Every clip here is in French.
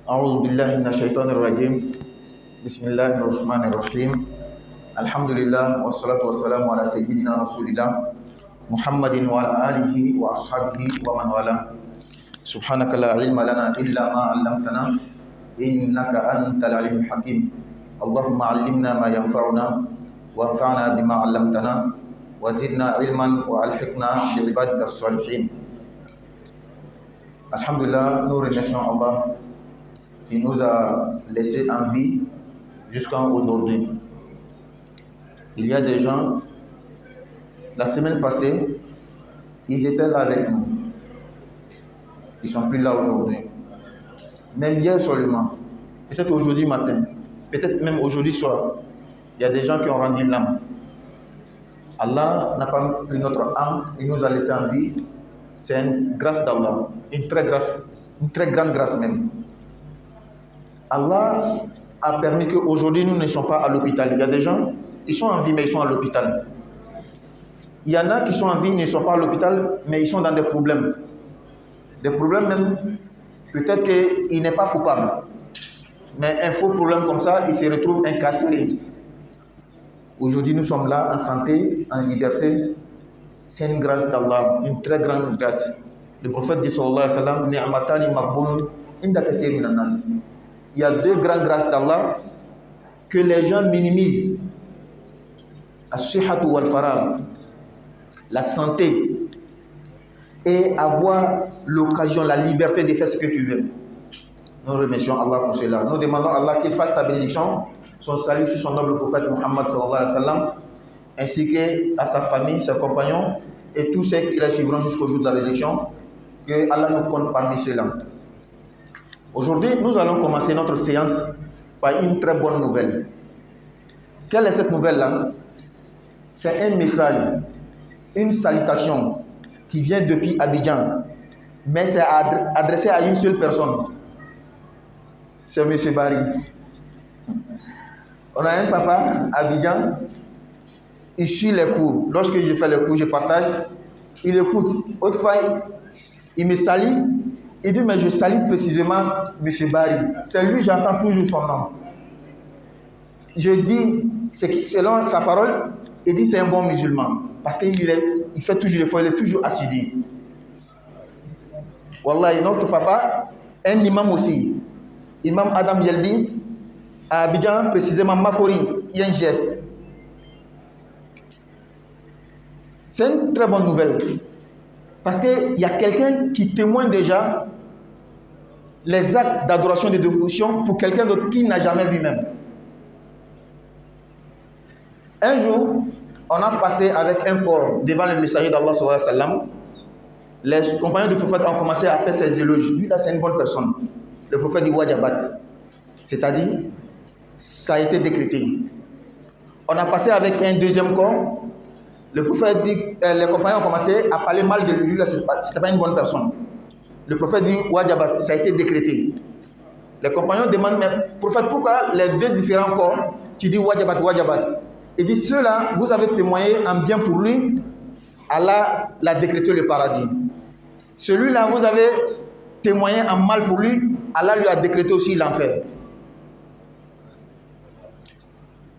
أعوذ بالله من الشيطان الرجيم. بسم الله الرحمن الرحيم. الحمد لله والصلاة والسلام على سيدنا رسول الله محمد وعلى آله وأصحابه ومن والاه. سبحانك لا علم لنا إلا ما علمتنا إنك أنت العليم الحكيم. اللهم علمنا ما ينفعنا وانفعنا بما علمتنا وزدنا علما وألحقنا بعبادك الصالحين. Alhamdulillah, nous remercions Allah qui nous a laissé en vie jusqu'à aujourd'hui. Il y a des gens, la semaine passée, ils étaient là avec nous. Ils ne sont plus là aujourd'hui. Même hier seulement, peut-être aujourd'hui matin, peut-être même aujourd'hui soir, il y a des gens qui ont rendu l'âme. Allah n'a pas pris notre âme, il nous a laissé en vie. C'est une grâce d'Allah, une très grande grâce même. Allah a permis qu'aujourd'hui nous ne sommes pas à l'hôpital. Il y a des gens, ils sont en vie mais ils sont à l'hôpital. Il y en a qui sont en vie, ils ne sont pas à l'hôpital mais ils sont dans des problèmes. Des problèmes même, peut-être qu'il n'est pas coupable. Mais un faux problème comme ça, il se retrouve incarcéré. Aujourd'hui nous sommes là en santé, en liberté. C'est une grâce d'Allah, une très grande grâce. Le prophète dit sallallahu alayhi wa sallam, ni'matani maqbulun inda kathir minan nas. Il y a deux grandes grâces d'Allah que les gens minimisent. As-sihhatu wal faragh, la santé et avoir l'occasion, la liberté de faire ce que tu veux. Nous remercions Allah pour cela. Nous demandons à Allah qu'il fasse sa bénédiction, son salut sur son noble prophète Muhammad sallallahu alayhi wa sallam, ainsi qu'à sa famille, ses compagnons et tous ceux qui la suivront jusqu'au jour de la résurrection, que Allah nous compte parmi ceux-là. Aujourd'hui, nous allons commencer notre séance par une très bonne nouvelle. Quelle est cette nouvelle-là? C'est un message, une salutation qui vient depuis Abidjan, mais c'est adressé à une seule personne. C'est M. Barry. On a un papa à Abidjan. Il suit les cours. Lorsque je fais les cours, je partage. Il écoute. Autrefois, il me salue. Il dit, mais je salue précisément M. Barry. C'est lui, j'entends toujours son nom. Je dis, selon sa parole, il dit c'est un bon musulman. Parce qu'il fait toujours l'effort, il est toujours assidu. Wallah, notre papa, un imam aussi. Imam Adam Yelbi, à Abidjan, précisément Makori, INGS. C'est une très bonne nouvelle. Parce qu'il y a quelqu'un qui témoigne déjà les actes d'adoration et de dévotion pour quelqu'un d'autre qui n'a jamais vu même. Un jour, on a passé avec un corps devant le messager d'Allah sallallahu alayhi wa sallam. Les compagnons du prophète ont commencé à faire ses éloges. Lui là, c'est une bonne personne. Le prophète dit wajabat. C'est-à-dire, ça a été décrété. On a passé avec un deuxième corps. Le prophète dit, les compagnons ont commencé à parler mal de lui, c'était pas une bonne personne. Le prophète dit, wajabat, ça a été décrété. Les compagnons demandent, mais prophète, pourquoi les deux différents corps, tu dis wajabat, wajabat? Il dit, ceux-là, vous avez témoigné en bien pour lui, Allah l'a décrété le paradis. Celui-là, vous avez témoigné en mal pour lui, Allah lui a décrété aussi l'enfer.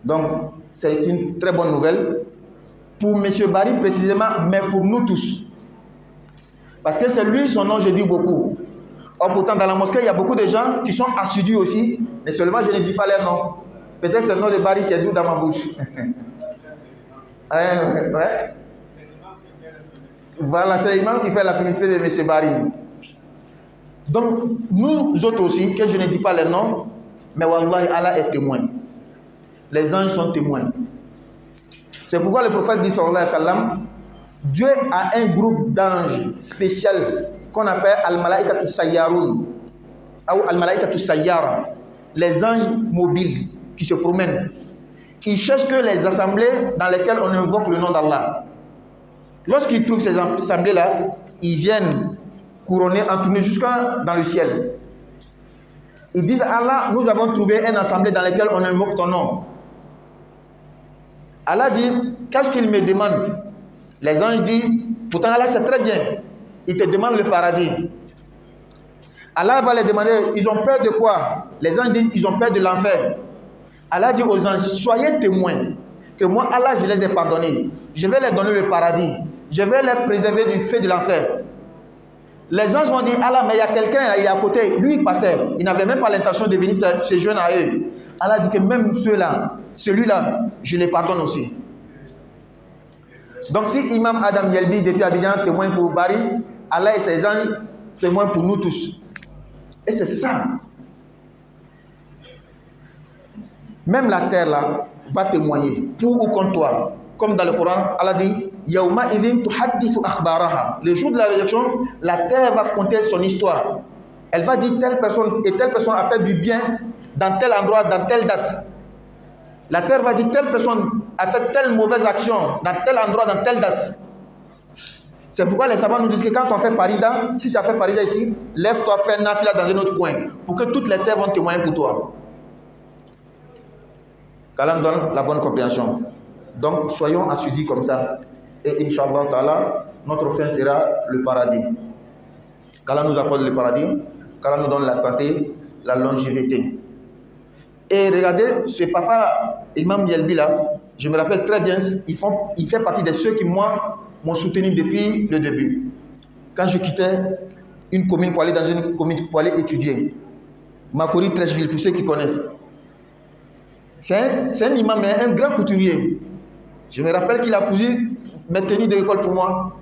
Donc, c'est une très bonne nouvelle. Pour M. Barry précisément, mais pour nous tous. Parce que c'est lui, son nom, je dis beaucoup. Or, pourtant, dans la mosquée, il y a beaucoup de gens qui sont assidus aussi, mais seulement je ne dis pas leur nom. Peut-être c'est le nom de Barry qui est doux dans ma bouche. Ouais. Voilà, c'est l'imam qui fait la publicité de M. Barry. Donc, nous autres aussi, que je ne dis pas les noms, mais Wallahi, Allah est témoin. Les anges sont témoins. C'est pourquoi le prophète dit sallallahu alayhi wa sallam, Dieu a un groupe d'anges spécial qu'on appelle Al-Malaikatu Sayyarun ou Al-Malaikatu Sayyara, les anges mobiles qui se promènent. Ils cherchent que les assemblées dans lesquelles on invoque le nom d'Allah. Lorsqu'ils trouvent ces assemblées-là, ils viennent couronner, entourner jusqu'à dans le ciel. Ils disent à Allah, nous avons trouvé une assemblée dans laquelle on invoque ton nom. Allah dit, qu'est-ce qu'il me demande? Les anges disent, pourtant Allah c'est très bien, il te demande le paradis. Allah va les demander, ils ont peur de quoi? Les anges disent, ils ont peur de l'enfer. Allah dit aux anges, soyez témoins que moi, Allah, je les ai pardonnés. Je vais les donner le paradis. Je vais les préserver du feu de l'enfer. Les anges vont dire, Allah, mais il y a quelqu'un à côté. Lui, il passait. Il n'avait même pas l'intention de venir se joindre à eux. Allah dit que même ceux-là, celui-là, je les pardonne aussi. Donc si Imam Adam Yelbi depuis Abidjan témoin pour Bari, Allah et ses anges témoignent pour nous tous. Et c'est ça. Même la terre là va témoigner pour ou contre toi. Comme dans le Coran, Allah dit Yauma idhin tuhaddithu akhbaraha. Le jour de la résurrection, la terre va conter son histoire. Elle va dire telle personne et telle personne a fait du bien dans tel endroit, dans telle date. La terre va dire telle personne a fait telle mauvaise action dans tel endroit, dans telle date. C'est pourquoi les savants nous disent que quand on fait Farida, si tu as fait Farida ici, lève-toi, fais Nafila dans un autre coin, pour que toutes les terres vont témoigner pour toi. Qu'Allah nous donne la bonne compréhension. Donc, soyons assidus comme ça. Et Inch'Allah Ta'ala, notre fin sera le paradis. Qu'Allah nous accorde le paradis, qu'Allah nous donne la santé, la longévité. Et regardez, ce papa, Imam Yelbi là, je me rappelle très bien, il fait partie de ceux qui, moi, m'ont soutenu depuis le début. Quand je quittais une commune pour aller dans une commune pour aller étudier, Makori Trècheville, pour ceux qui connaissent. C'est un imam, mais un grand couturier. Je me rappelle qu'il a cousu mes tenues de l'école pour moi.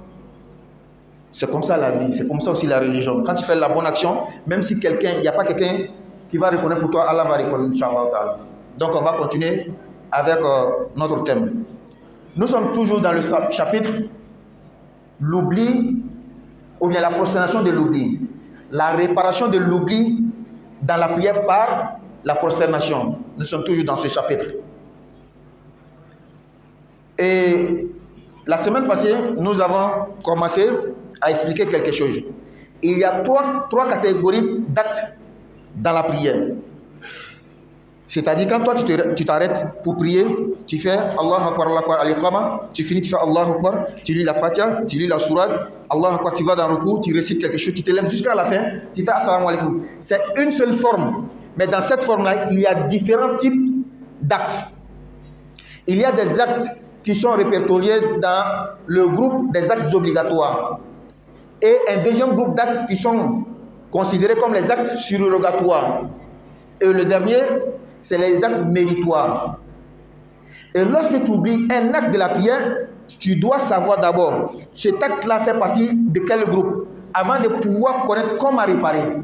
C'est comme ça la vie, c'est comme ça aussi la religion. Quand tu fais la bonne action, même si il n'y a pas quelqu'un qui va reconnaître pour toi, Allah va reconnaître, Inch'Allah. Donc on va continuer avec notre thème. Nous sommes toujours dans le chapitre l'oubli, ou bien la prosternation de l'oubli. La réparation de l'oubli dans la prière par la prosternation. Nous sommes toujours dans ce chapitre. Et la semaine passée, nous avons commencé à expliquer quelque chose. Il y a trois catégories d'actes dans la prière. C'est-à-dire quand toi tu t'arrêtes pour prier, tu fais Allahu Akbar al-Iqama, tu finis, tu fais Allahu Akbar, tu lis la Fatiha, tu lis la sourate, Allahu Akbar, tu vas dans le ruku, tu récites quelque chose, tu te lèves jusqu'à la fin, tu fais Assalamu alaikum. C'est une seule forme, mais dans cette forme-là, il y a différents types d'actes. Il y a des actes qui sont répertoriés dans le groupe des actes obligatoires et un deuxième groupe d'actes qui sont considérés comme les actes surrogatoires. Et le dernier, c'est les actes méritoires. Et lorsque tu oublies un acte de la prière, tu dois savoir d'abord, cet acte-là fait partie de quel groupe, avant de pouvoir connaître comment réparer.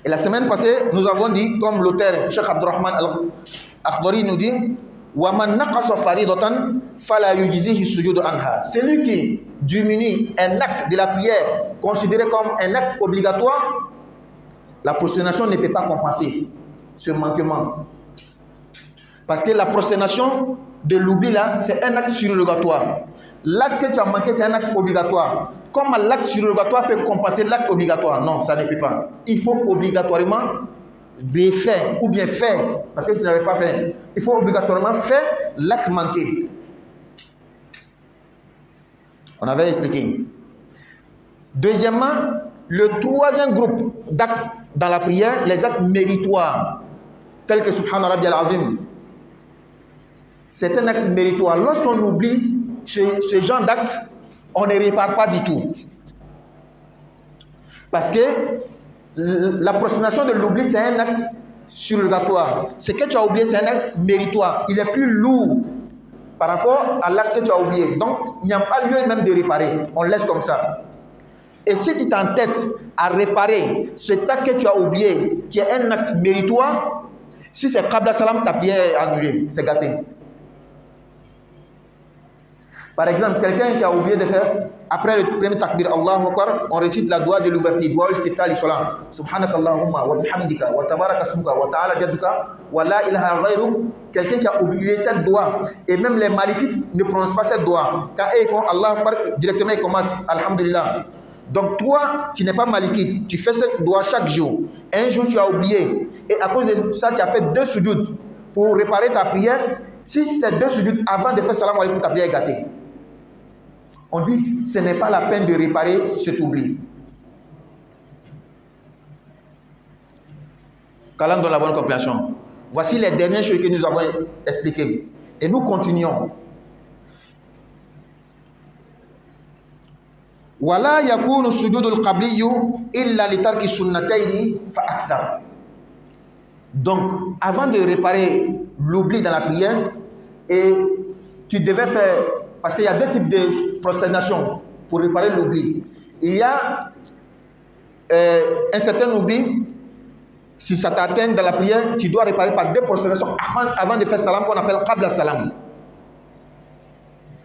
Et la semaine passée, nous avons dit, comme l'auteur Cheikh Abdurrahman Al-Akhdari nous dit, وَمَنْ نَقَصَ فَرِيضَةً فَلَا يُجْزِهِ السُّجُودُ عَنْهَا. Celui qui diminue un acte de la prière considéré comme un acte obligatoire, la prosternation ne peut pas compenser ce manquement. Parce que la prosternation de l'oubli là, c'est un acte surrogatoire. L'acte que tu as manqué, c'est un acte obligatoire. Comment l'acte surrogatoire peut compenser l'acte obligatoire? Non, ça ne peut pas. Il faut obligatoirement bien faire ou bien faire, parce que tu n'avais pas fait. Il faut obligatoirement faire l'acte manqué. On avait expliqué. Deuxièmement, le troisième groupe d'actes dans la prière, les actes méritoires, tels que Subhana Rabbi al-Azim. C'est un acte méritoire. Lorsqu'on oublie ce genre d'acte, on ne répare pas du tout. Parce que la prosternation de l'oubli, c'est un acte surrogatoire. Ce que tu as oublié, c'est un acte méritoire. Il est plus lourd par rapport à l'acte que tu as oublié. Donc, il n'y a pas lieu même de réparer. On laisse comme ça. Et si tu t'entêtes à réparer cet acte que tu as oublié, qui est un acte méritoire, si c'est Qabla Salam, ta prière est annulée, c'est gâté. Par exemple, quelqu'un qui a oublié de faire, après le premier takbir, Allahu Akbar, on récite la doua de l'ouverture, doua al-Sifta al-Salam. Subhanakallahumma wa bihamdika wa tabaraka asmuka wa ta'ala jadduka wa la ilaha ghayruk. Quelqu'un qui a oublié cette doua, et même les malikites ne prononcent pas cette doua. Quand ils font Allahu Akbar, directement ils commencent Alhamdulillah. Donc toi, tu n'es pas malikite, tu fais cette doua chaque jour. Un jour, tu as oublié, et à cause de ça, tu as fait 2 sujoud pour réparer ta prière. Si c'est 2 sujoud avant de faire salam alaykoum, ta prière est gâtée. On dit ce n'est pas la peine de réparer cet oubli. Qu'Allah donne la bonne compréhension. Voici les dernières choses que nous avons expliquées. Et nous continuons. Wala yakunu sujudul qabliyu illa li tarki sunnatayn fa akthar. Donc, avant de réparer l'oubli dans la prière, et tu devais faire, parce qu'il y a deux types de prosternation pour réparer l'oubli. Il y a un certain oubli, si ça t'atteint dans la prière, tu dois réparer par deux prosternations avant de faire salam, qu'on appelle qabla salam.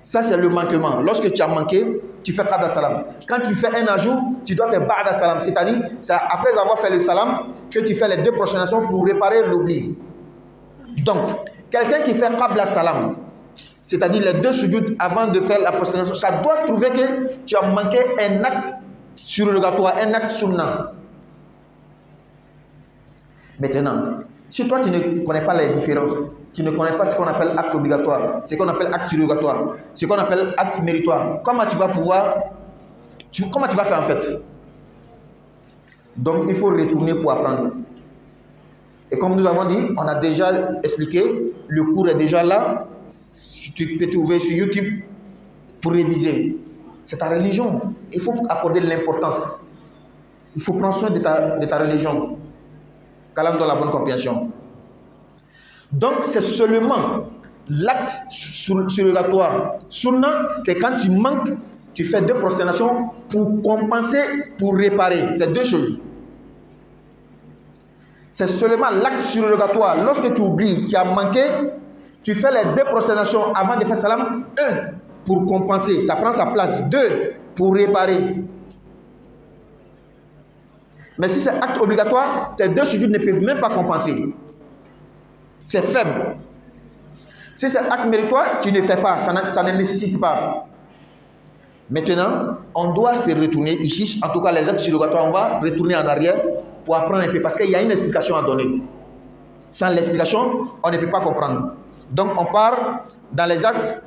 Ça, c'est le manquement. Lorsque tu as manqué, tu fais qabla salam. Quand tu fais un ajout, tu dois faire ba'da salam. C'est-à-dire, c'est après avoir fait le salam que tu fais les deux prosternations pour réparer l'oubli. Donc, quelqu'un qui fait qabla salam, c'est-à-dire les deux sujoud avant de faire la prosternation, ça doit trouver que tu as manqué un acte surrogatoire, un acte sunnah. Maintenant, si toi tu ne connais pas les différences, tu ne connais pas ce qu'on appelle acte obligatoire, ce qu'on appelle acte surrogatoire, ce qu'on appelle acte méritoire, comment tu vas pouvoir, comment tu vas faire en fait? Donc il faut retourner pour apprendre. Et comme nous avons dit, on a déjà expliqué, le cours est déjà là, tu peux trouver sur YouTube pour réviser. C'est ta religion, il faut accorder l'importance. Il faut prendre soin de ta religion. Qu'Allah donne la bonne compréhension. Donc c'est seulement l'acte surrogatoire sunnah que quand tu manques, tu fais deux prosternations pour compenser, pour réparer. C'est deux choses. C'est seulement l'acte surrogatoire. Lorsque tu oublies, tu as manqué, tu fais les deux prosternations avant de faire salam. Un, pour compenser, ça prend sa place. Deux, pour réparer. Mais si c'est acte obligatoire, tes deux sujoud ne peuvent même pas compenser. C'est faible. Si c'est acte méritoire, tu ne fais pas, ça ne nécessite pas. Maintenant, on doit se retourner ici, en tout cas les actes surrogatoires, on va retourner en arrière pour apprendre un peu, parce qu'il y a une explication à donner. Sans l'explication, on ne peut pas comprendre. Donc on part dans les actes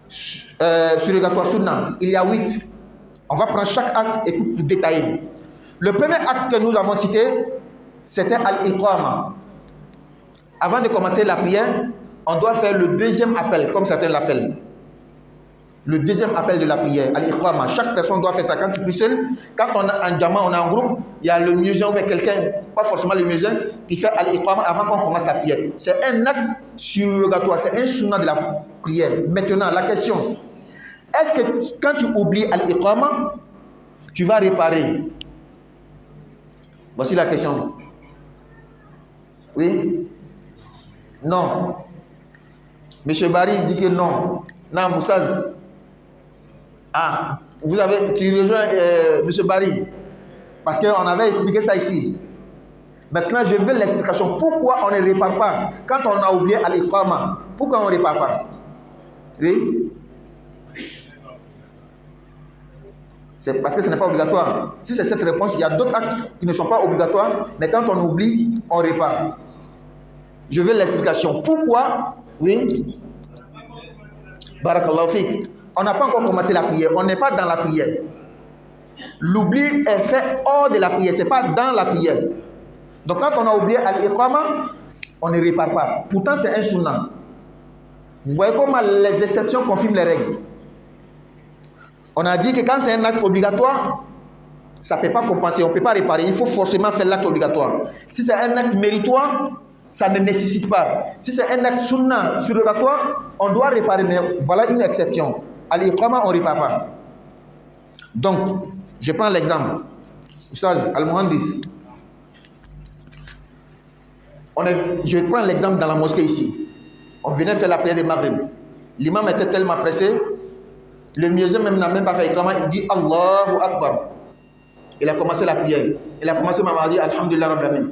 surrogatoires sunnah. Il y a 8. On va prendre chaque acte et pour détailler. Le premier acte que nous avons cité, c'était al-iqama. Avant de commencer la prière, on doit faire le deuxième appel, comme certains l'appellent. Le deuxième appel de la prière, al-iqama. Chaque personne doit faire ça. Quand tu pries seul, quand on est en jama, on est en groupe, il y a le muezzin ou quelqu'un, pas forcément le muezzin, qui fait al-iqama avant qu'on commence la prière. C'est un acte surrogatoire, c'est un sunnah de la prière. Maintenant, la question, est-ce que quand tu oublies al-iqama, tu vas réparer? Voici la question. Oui? Non. Monsieur Barry dit que non. Non, Moussaz. Ah, tu rejoins Monsieur Barry. Parce qu'on avait expliqué ça ici. Maintenant, je veux l'explication. Pourquoi on ne répare pas? Quand on a oublié al-iqama, pourquoi on ne répare pas? Oui? C'est parce que ce n'est pas obligatoire. Si c'est cette réponse, il y a d'autres actes qui ne sont pas obligatoires, mais quand on oublie, on répare. Je veux l'explication. Pourquoi? Oui? Barakallahu fik. On n'a pas encore commencé la prière. On n'est pas dans la prière. L'oubli est fait hors de la prière. Ce n'est pas dans la prière. Donc quand on a oublié al-iqama, on ne répare pas. Pourtant, c'est un sunnah. Vous voyez comment les exceptions confirment les règles. On a dit que quand c'est un acte obligatoire, ça ne peut pas compenser, on ne peut pas réparer. Il faut forcément faire l'acte obligatoire. Si c'est un acte méritoire, ça ne nécessite pas. Si c'est un acte sunnah surrogatoire, on doit réparer. Mais voilà une exception. Al-iqama, on ne répare pas. Donc, je prends l'exemple. Oustaz Al-Muhandis. Je prends l'exemple dans la mosquée ici. On venait faire la prière de Maghrib. L'imam était tellement pressé. Le muezzin même n'a même pas fait iqama, il dit Allahu Akbar. Il a commencé la prière. Il a commencé à dire Alhamdulillah Rabbil Alamin.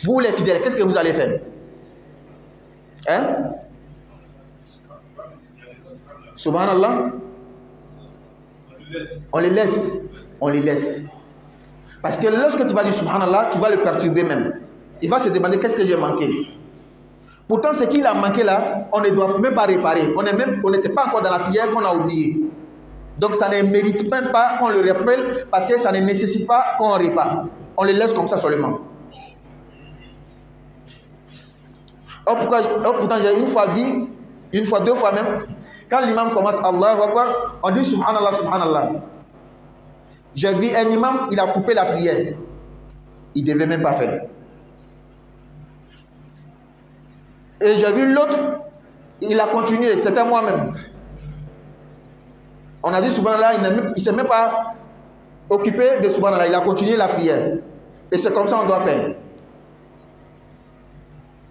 Vous les fidèles, qu'est-ce que vous allez faire? Hein? Subhanallah. On les laisse. On les laisse. Parce que lorsque tu vas dire Subhanallah, tu vas le perturber même. Il va se demander qu'est-ce que j'ai manqué. Pourtant, ce qu'il a manqué là, on ne doit même pas réparer. On n'était pas encore dans la prière qu'on a oublié. Donc ça ne mérite même pas qu'on le rappelle parce que ça ne nécessite pas qu'on répare. On le laisse comme ça seulement. Pourtant, j'ai une fois vu, une fois, deux fois même, quand l'imam commence Allahu Akbar, on dit Subhanallah, Subhanallah. J'ai vu un imam, il a coupé la prière. Il ne devait même pas faire. Et j'ai vu l'autre, il a continué, c'était moi-même. On a dit Subhanallah, il ne s'est même pas occupé de Subhanallah, il a continué la prière. Et c'est comme ça qu'on doit faire.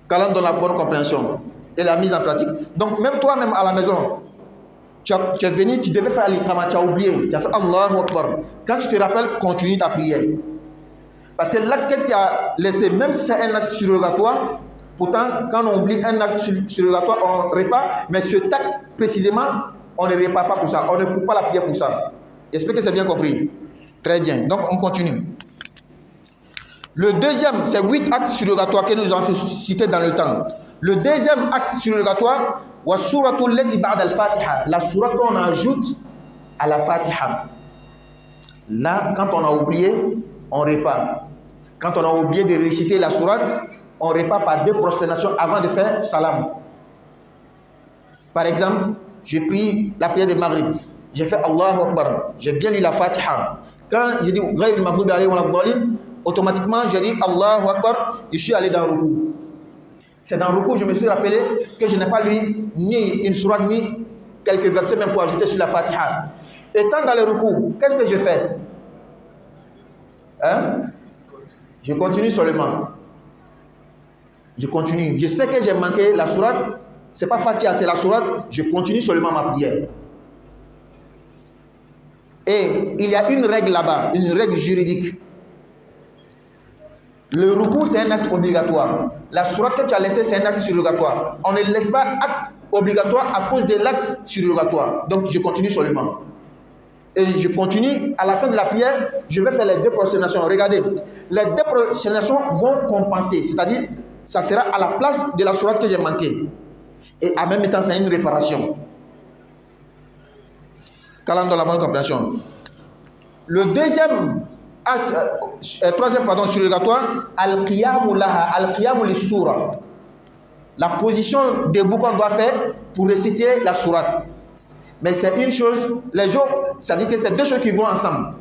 Qu'Allah donne la bonne compréhension et la mise en pratique. Donc même toi-même à la maison, tu es venu, tu devais faire l'Iqama, tu as oublié, tu as fait Allahu Akbar. Quand tu te rappelles, continue ta prière. Parce que l'acte que tu as laissé, même si c'est un acte surrogatoire, pourtant quand on oublie un acte surrogatoire, on répare, mais ce acte précisément, on ne répare pas pour ça, on ne coupe pas la prière pour ça. J'espère que c'est bien compris. Très bien, donc on continue. Le deuxième, c'est 8 actes surrogatoires que nous avons cités dans le temps. Le deuxième acte surrogatoire, wa suratul lati ba'da al-Fatiha, la sourate qu'on ajoute à la Fatiha. Là, quand on a oublié, on répare. Quand on a oublié de réciter la sourate, on répare par 2 prosternations avant de faire salam. Par exemple, j'ai pris la prière de Maghrib, j'ai fait Allahu Akbar, j'ai bien lu la Fatiha. Quand j'ai dit Ghayril maghdubi alayhim wa lad-dallin, automatiquement j'ai dit Allahu Akbar, je suis allé dans le ruku. C'est dans le ruku je me suis rappelé que je n'ai pas lu ni une sourate ni quelques versets même pour ajouter sur la Fatiha. Étant dans le ruku, qu'est-ce que je fais? Je continue seulement. Je continue. Je sais que j'ai manqué la sourate. C'est pas Fatiha, c'est la sourate. Je continue seulement ma prière. Et il y a une règle là-bas, une règle juridique. Le ruku, c'est un acte obligatoire. La sourate que tu as laissée, c'est un acte surrogatoire. On ne laisse pas acte obligatoire à cause de l'acte surrogatoire. Donc, je continue seulement. Et je continue, à la fin de la prière, je vais faire les 2 prosternations. Regardez, les 2 prosternations vont compenser. C'est-à-dire, ça sera à la place de la sourate que j'ai manquée. Et en même temps, c'est une réparation. Qu'Allah donne la bonne compréhension. Le deuxième acte, troisième pardon, surrogatoire, al-qiyamu laha, al-qiyamu lis-soura. La position debout qu'on doit faire pour réciter la sourate. Mais c'est une chose, les jours, ça dit que c'est 2 choses qui vont ensemble.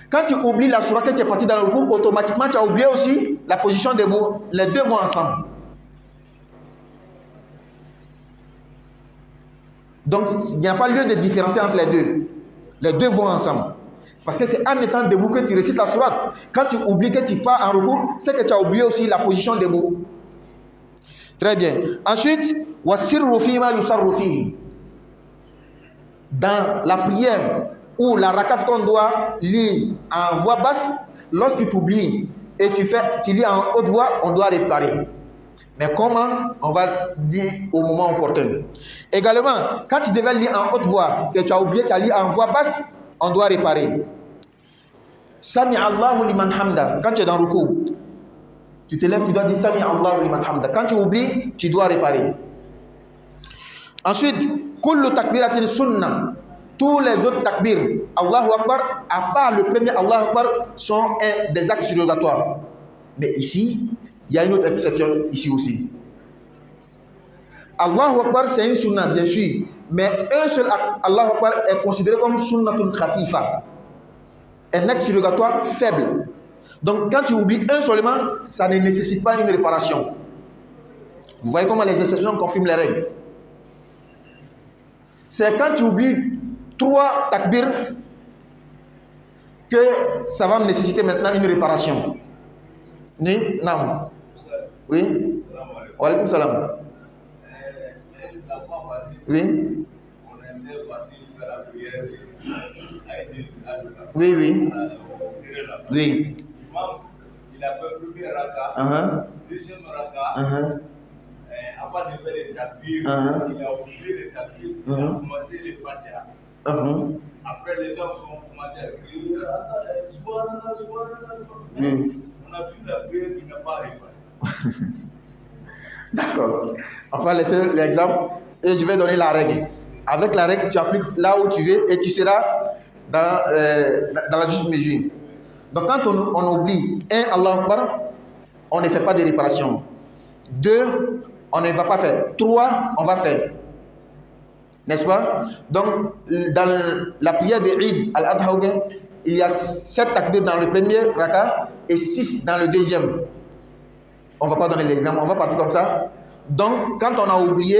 Quand tu oublies la sourate que tu es parti dans le cours, automatiquement tu as oublié aussi la position debout. Les 2 vont ensemble. Donc il n'y a pas lieu de différencier entre les 2. Les 2 vont ensemble. Parce que c'est en étant debout que tu récites la sourate. Quand tu oublies que tu pars en recours, c'est que tu as oublié aussi la position debout. Très bien. Ensuite, wasirru fima yusarru fihi. Dans la prière ou la rakat qu'on doit lire en voix basse, lorsque tu oublies et tu lis en haute voix, on doit réparer. Mais comment? On va dire au moment opportun. Également, quand tu devais lire en haute voix, que tu as oublié, tu as lu en voix basse, on doit réparer. Sami Allahu liman hamda. Quand tu es dans le ruku, tu te lèves, tu dois dire Sami Allahu liman hamda. Quand tu oublies, tu dois réparer. Ensuite, kullu takbiratin sunnah. Tous les autres takbir, Allahu Akbar, à part le premier Allahu Akbar, sont des actes surrogatoires. Mais ici, il y a une autre exception ici aussi. Allahu Akbar, c'est une sunnah, bien sûr. Mais un seul Allahu Akbar est considéré comme sunnatun khafifa. Un acte surrogatoire faible. Donc quand tu oublies un seulement, ça ne nécessite pas une réparation. Vous voyez comment les exceptions confirment les règles. C'est quand tu oublies 3 takbir que ça va nécessiter maintenant une réparation. Oui, non. Oui. Wa alaykoum salam. Oui. Oui, oui. Oui. Il a fait le premier raka, deuxième raka, avant de faire les takbir, il a oublié les takbir, il a commencé les fatiha. Après, les gens ont commencé à crier, Subhanallah, Subhanallah. On a fini la prière, il n'a pas réparé. D'accord. On va laisser l'exemple et je vais donner la règle. Avec la règle, tu appliques là où tu veux et tu seras dans la juste mesure. Donc quand on oublie un Allah Akbar, on ne fait pas de réparation. 2, on ne va pas faire. 3, on va faire. N'est-ce pas? Donc, dans la prière de Eid al-Adha, il y a 7 takbir dans le premier raka et 6 dans le deuxième. On ne va pas donner l'exemple, on va partir comme ça. Donc, quand on a oublié,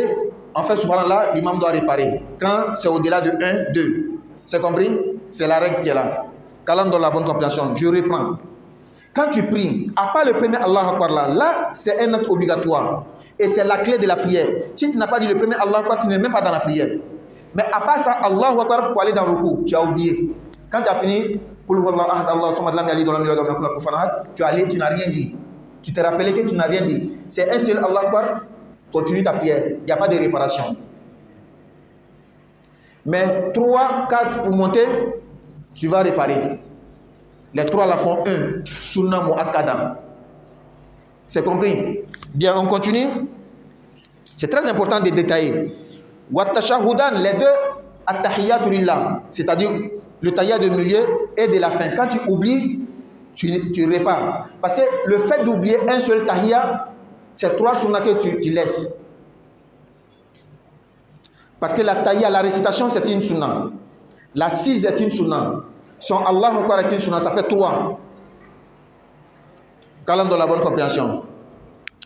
on fait subhanallah, l'imam doit réparer. Quand c'est au-delà de 1, 2. C'est compris? C'est la règle qui est là. Qu'Allah donne la bonne compréhension. Je reprends. Quand tu pries, à part le premier Allah Akbar là c'est un acte obligatoire. Et c'est la clé de la prière. Si tu n'as pas dit le premier Allah Akbar, tu n'es même pas dans la prière. Mais à part ça, Allah Akbar pour aller dans le ruku, tu as oublié. Quand tu as fini, tu es allé, tu n'as rien dit. Tu t'es rappelé que tu n'as rien dit. C'est un seul Allah Akbar, continue ta prière. Il n'y a pas de réparation. Mais 3, 4 pour monter, tu vas réparer. Les 3 la font 1. Sunnah mu'akkada. C'est compris? Bien, on continue. C'est très important de détailler. Wa tashahudan, les 2 at-tahiyyatu lillah, c'est-à-dire le tahiyyat de milieu et de la fin. Quand tu oublies, tu répares. Parce que le fait d'oublier un seul tahiyyat, c'est 3 sunnahs que tu laisses. Parce que la tahiyyat, la récitation, c'est une sunnah. La 6 est une sunnah. Son Allah Akbar est une sunnah, ça fait 3. Qu'Allah donne la bonne compréhension.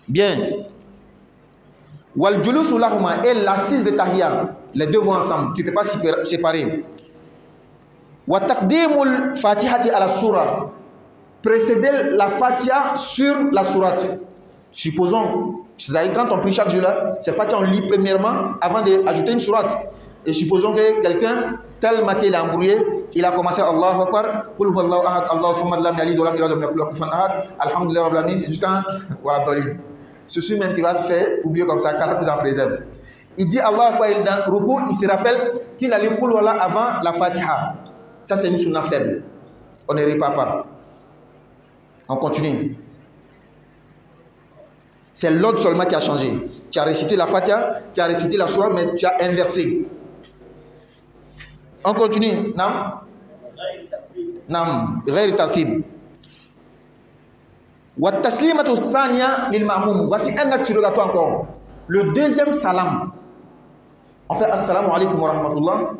Bien. Wal julusu lahuma et l'assise de tahiyya, les 2 vont ensemble, tu ne peux pas séparer. Wa taqdimul fatihati ala surah, précéder la fatiha sur la sourate. Supposons, c'est-à-dire quand on prie chaque jour là, c'est fatiha on lit premièrement avant d'ajouter une sourate. Et supposons que quelqu'un, tellement qu'il est embrouillé, il a commencé Allahu Akbar, Qul huwallahu ahad, Allahu samad, lam yalid wa lam yulad wa lam yakul lahu kufuwan ahad, alhamdulillahi rabbil alamin, jusqu'à wa dalil. Ceci même qui va te faire oublier comme ça, qu'Allah nous en préserve. Il dit Allah Akbar, il dans Ruku, il se rappelle qu'il a lu Qul huwallahu avant la Fatiha. Ça c'est une sunna faible. On ne répare pas. On continue. C'est l'ordre seulement qui a changé. Tu as récité la Fatiha, tu as récité la Surah, mais tu as inversé. On continue. Nam? Nam. Ghayr tartib. Wa taslimatu thaniya lil ma'mum. Voici un acte surrogatoire encore. Le deuxième salam. On fait assalamu alaikum wa rahmatullah.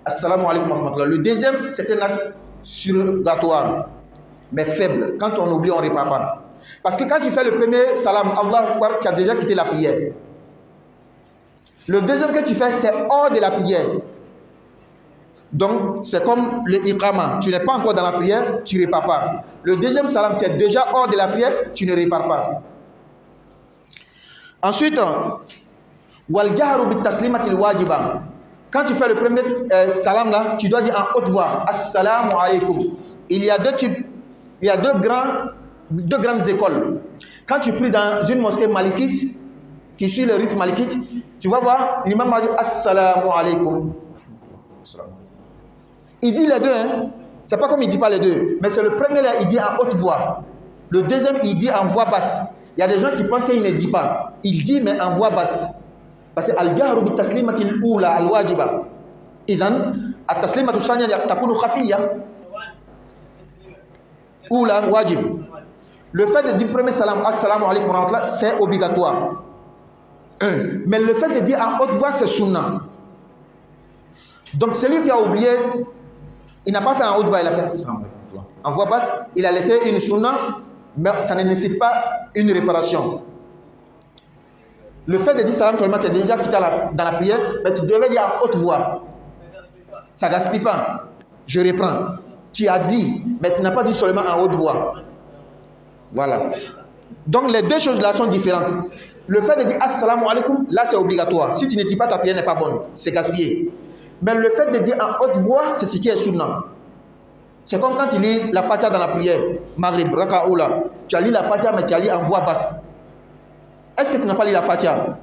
Assalamu alaikum wa rahmatullah. Le deuxième, c'est un acte surrogatoire, mais faible. Quand on oublie, on ne répare pas. Parce que quand tu fais le premier salam, Allah Akbar, tu as déjà quitté la prière. Le deuxième que tu fais, c'est hors de la prière. Donc, c'est comme le iqama. Tu n'es pas encore dans la prière, tu ne répares pas. Le deuxième salam, tu es déjà hors de la prière, tu ne répares pas. Ensuite, wal jahru bit taslimatil wajiba. Quand tu fais le premier salam là, tu dois dire en haute voix assalamu alaikum. Il y a deux types, il y a deux grandes écoles. Quand tu pries dans une mosquée malikite, qui suit le rite malikite, tu vas voir l'imam va dire assalamu alaikum. Il dit les deux, hein. C'est pas comme il dit pas les deux, mais c'est le premier là, il dit en haute voix. Le deuxième, il dit en voix basse. Il y a des gens qui pensent qu'il ne dit pas. Il dit mais en voix basse. Parce que al-jahru bit taslimatil ula al-wajiba. Idan at-taslimatu thaniya takunu khafiyya. Ula wajib. Le fait de dire premier salam assalamu alaykum wa rahmatullah, c'est obligatoire. Mais le fait de dire en haute voix, c'est sunnah. Donc celui qui a oublié, il n'a pas fait en haute voix, il a fait en voix basse, il a laissé une sunnah, mais ça ne nécessite pas une réparation. Le fait de dire salam seulement, tu es déjà quitté dans la prière, mais tu devais dire en haute voix. Ça ne gaspille pas. Je reprends. Tu as dit, mais tu n'as pas dit seulement en haute voix. Voilà. Donc les deux choses là sont différentes. Le fait de dire assalamu alaikum, là c'est obligatoire. Si tu ne dis pas, ta prière n'est pas bonne. C'est gaspillé. Mais le fait de dire en haute voix, c'est ce qui est sunnah. C'est comme quand tu lis la Fatiha dans la prière. Maghrib, Raka'oula. Tu as lu la Fatiha, mais tu as lu en voix basse. Est-ce que tu n'as pas lu la Fatiha?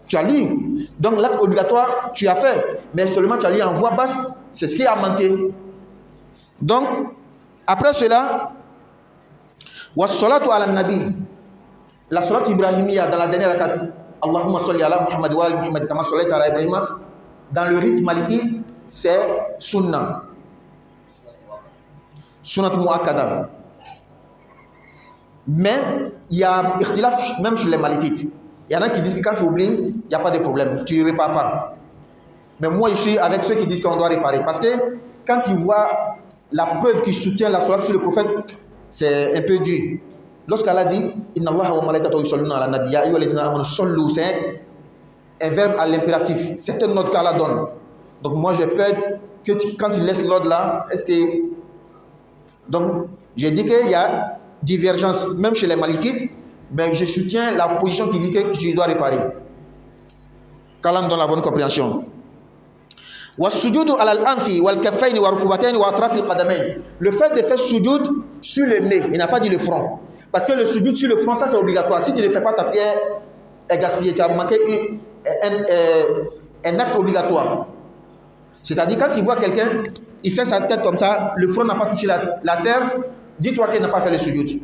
Tu as lu. Donc l'acte obligatoire, tu as fait. Mais seulement tu as lu en voix basse, c'est ce qui a manqué. Donc, après cela, was-salatu ala nabi. La salat ibrahimiyya dans la dernière rakat. Allahumma salli ala Muhammad wa ala Muhammad kama sallaita ala Ibrahim. Dans le rite maliki, c'est sunnah. Sunnat mu'akkada. Mais il y a ikhtilaf même chez les malikites. Il y en a qui disent que quand tu oublies, il n'y a pas de problème, tu ne répares pas. Mais moi, je suis avec ceux qui disent qu'on doit réparer. Parce que quand tu vois la preuve qui soutient la salat sur le prophète, c'est un peu dur. Lorsqu'Allah dit Inna Allah wa malaikatahu yusalluna ala nabi ya ayyuhallazina amanu sallu, c'est un verbe à l'impératif. C'est un ordre qu'Allah donne. Donc moi, j'ai peur que quand tu laisses l'ordre là, est-ce que... Donc, j'ai dit qu'il y a divergence, même chez les malikites, mais je soutiens la position qui dit que tu dois réparer. Qu'Allah donne la bonne compréhension. Le fait de faire sujoud sur le nez, il n'a pas dit le front. Parce que le sujoud sur le front, ça c'est obligatoire. Si tu ne le fais pas, ta pierre est gaspillée. Tu as manqué un acte obligatoire. C'est-à-dire quand tu vois quelqu'un, il fait sa tête comme ça, le front n'a pas touché la terre, dis-toi qu'il n'a pas fait le sujoud.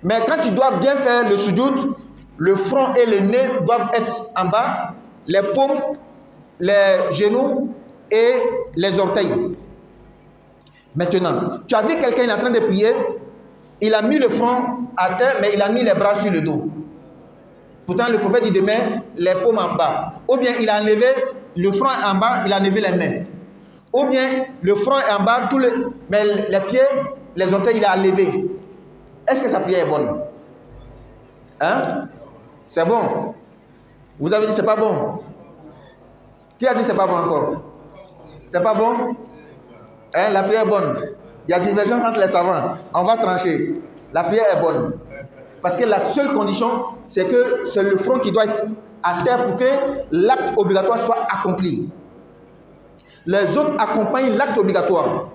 Mais quand tu dois bien faire le sujoud, le front et le nez doivent être en bas, les paumes, les genoux et les orteils. Maintenant, tu as vu quelqu'un, il est en train de prier, il a mis le front à terre, mais il a mis les bras sur le dos. Pourtant, le prophète dit de mettre les paumes en bas. Ou bien il a enlevé le front en bas, il a enlevé les mains. Ou bien le front est en bas, mais les pieds, les orteils, il a enlevé. Est-ce que sa prière est bonne? Hein? C'est bon. Vous avez dit c'est pas bon. Qui a dit c'est pas bon encore? C'est pas bon? Hein? La prière est bonne. Il y a divergence entre les savants. On va trancher. La prière est bonne. Parce que la seule condition, c'est que c'est le front qui doit être à terre pour que l'acte obligatoire soit accompli. Les autres accompagnent l'acte obligatoire.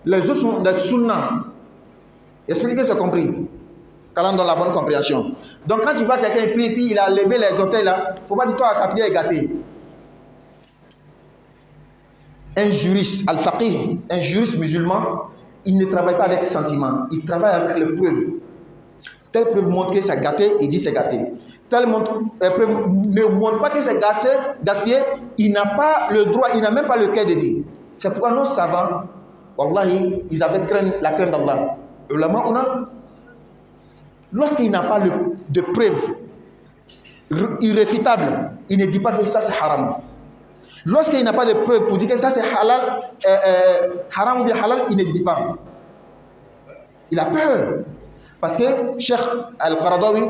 Les autres sont des sunnah. Expliquez que c'est compris. Qu'Allah donne la bonne compréhension. Donc quand tu vois quelqu'un prie, puis il a levé les orteils là, il ne faut pas dire toi ta prière est gâtée. Un juriste, al-faqih, un juriste musulman, il ne travaille pas avec sentiment, il travaille avec les preuves. Telle preuve montre que c'est gâté, il dit c'est gâté. Telle preuve ne montre pas que c'est gâté, gaspillé, il n'a pas le droit, il n'a même pas le cœur de dire. C'est pourquoi nos savants, wallahi, ils avaient la crainte d'Allah. Ulama, lorsqu'il n'a pas de preuve irréfutable, il ne dit pas que ça c'est haram. Lorsqu'il n'a pas de preuve pour dire que ça c'est halal, haram ou bien halal, il ne dit pas. Il a peur. Parce que Cheikh Al-Qaradawi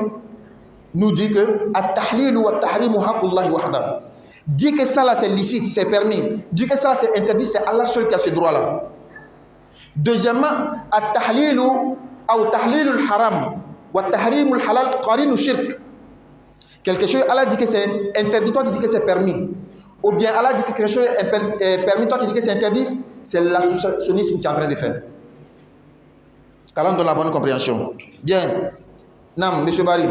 nous dit que at-tahlilu wa at-tahrimu haqqullahi wahda. Dit que ça là c'est licite, c'est permis. Dit que ça c'est interdit, c'est Allah seul qui a ce droit là. Deuxièmement, at-tahlilu ou tahlilu al-haram wa at-tahrimu al-halal qarinu shirk. Quelque chose, Allah dit que c'est interdit, toi tu dis que c'est permis. Ou bien Allah dit que quelque chose est permis, toi tu dis que c'est interdit, c'est l'associationnisme que tu es en train de faire. Qu'Allah donne la bonne compréhension. Bien. Nam, M. Barry.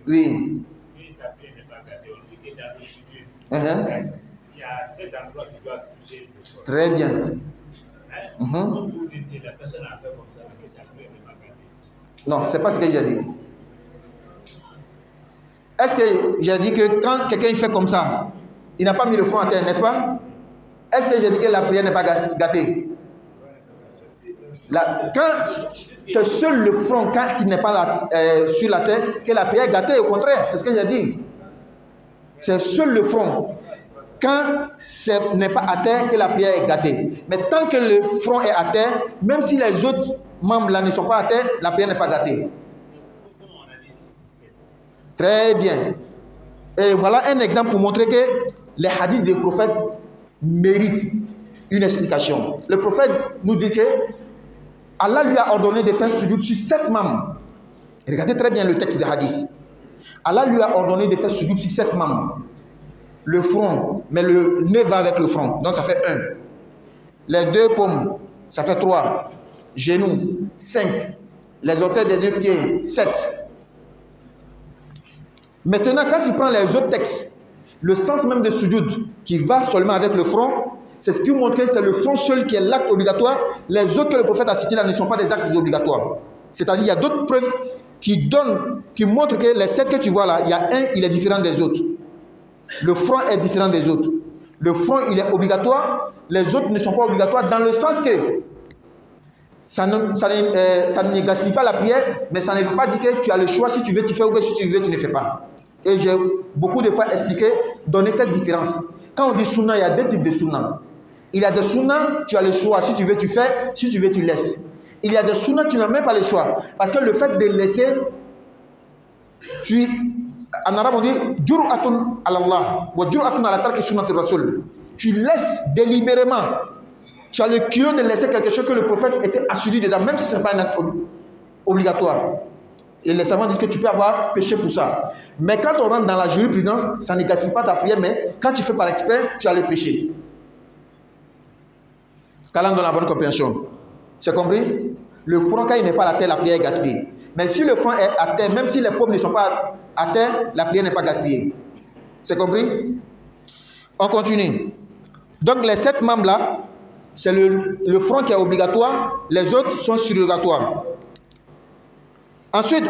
Oui. Il y a 7 endroits qui doivent toucher le sol. Très bien. Non, c'est pas ce que j'ai dit. Est-ce que j'ai dit que quand quelqu'un fait comme ça, il n'a pas mis le front à terre, n'est-ce pas? Est-ce que j'ai dit que la prière n'est pas gâtée? Quand c'est seul le front, quand il n'est pas sur la terre, que la prière est gâtée, au contraire, c'est ce que j'ai dit. C'est seul le front. Quand ce n'est pas à terre, que la prière est gâtée. Mais tant que le front est à terre, même si les autres membres là ne sont pas à terre, la prière n'est pas gâtée. Très bien. Et voilà un exemple pour montrer que les hadiths des prophètes méritent une explication. Le prophète nous dit que Allah lui a ordonné de faire sujoud sur 7 membres. Regardez très bien le texte des hadiths. Allah lui a ordonné de faire sujoud sur 7 membres. Le front, mais le nez va avec le front. Donc ça fait 1. Les 2 paumes, ça fait 3. Genoux, 5. Les orteils des 2 pieds, 7. Maintenant, quand tu prends les autres textes, le sens même de sujoud qui va seulement avec le front, c'est ce qui montre que c'est le front seul qui est l'acte obligatoire. Les autres que le prophète a cités là ne sont pas des actes obligatoires. C'est-à-dire qu'il y a d'autres preuves qui montrent que les 7 que tu vois là, il y a un, il est différent des autres. Le front est différent des autres. Le front, il est obligatoire. Les autres ne sont pas obligatoires dans le sens que ça ne gaspille pas la prière, mais ça ne veut pas dire que tu as le choix, si tu veux tu fais ou si tu veux tu ne fais pas. Et j'ai beaucoup de fois expliqué, donner cette différence. Quand on dit sunna, il y a deux types de sunna. Il y a des sunna, tu as le choix, si tu veux tu fais, si tu veux tu laisses. Il y a des sunna, tu n'as même pas le choix. Parce que le fait de laisser, en arabe on dit jur'atun ala Allah wa jur'atun ala tarki sunnatir rasul. Tu laisses délibérément. Tu as le culot de laisser quelque chose que le prophète était assidu dedans, même si ce n'est pas un acte obligatoire. Et les savants disent que tu peux avoir péché pour ça. Mais quand on rentre dans la jurisprudence, ça ne gaspille pas ta prière, mais quand tu fais par exprès, tu as le péché. Qu'Allah donne la bonne compréhension. C'est compris? Le front, quand il n'est pas à terre, la prière est gaspillée. Mais si le front est à terre, même si les paumes ne sont pas à terre, la prière n'est pas gaspillée. C'est compris? On continue. Donc les 7 membres là, c'est le front qui est obligatoire, les autres sont surrogatoires. Ensuite,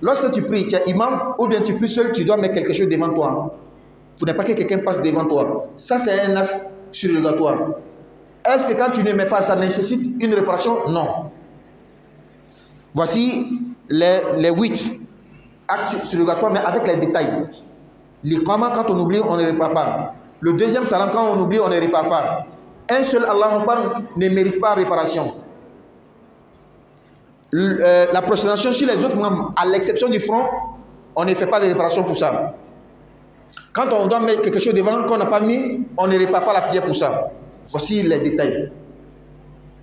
lorsque tu pries, tu es imam ou bien tu pries seul, tu dois mettre quelque chose devant toi. Pour ne pas que quelqu'un passe devant toi. Ça, c'est un acte surrogatoire. Est-ce que quand tu ne mets pas ça nécessite une réparation? Non. Voici les 8 actes surrogatoires, mais avec les détails. L'iqama, quand on oublie, on ne répare pas. Le deuxième salam, quand on oublie, on ne répare pas. Un seul Allahu Akbar ne mérite pas réparation. La prosternation sur les autres membres, à l'exception du front, on ne fait pas de réparation pour ça. Quand on doit mettre quelque chose devant qu'on n'a pas mis, on ne répare pas la prière pour ça. Voici les détails.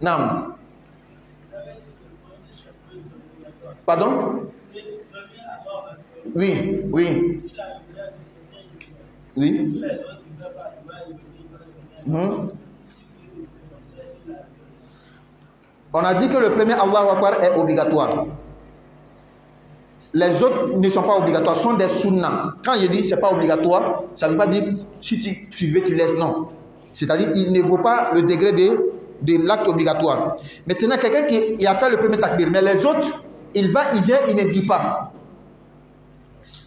Nam. Pardon? Oui, oui. Oui. On a dit que le premier Allahu Akbar est obligatoire. Les autres ne sont pas obligatoires, sont des sunnah. Quand je dis c'est pas obligatoire, ça ne veut pas dire si tu veux tu laisses, non. C'est-à-dire il ne vaut pas le degré de l'acte obligatoire. Maintenant quelqu'un qui a fait le premier takbir, mais les autres, il va, il vient, il ne dit pas.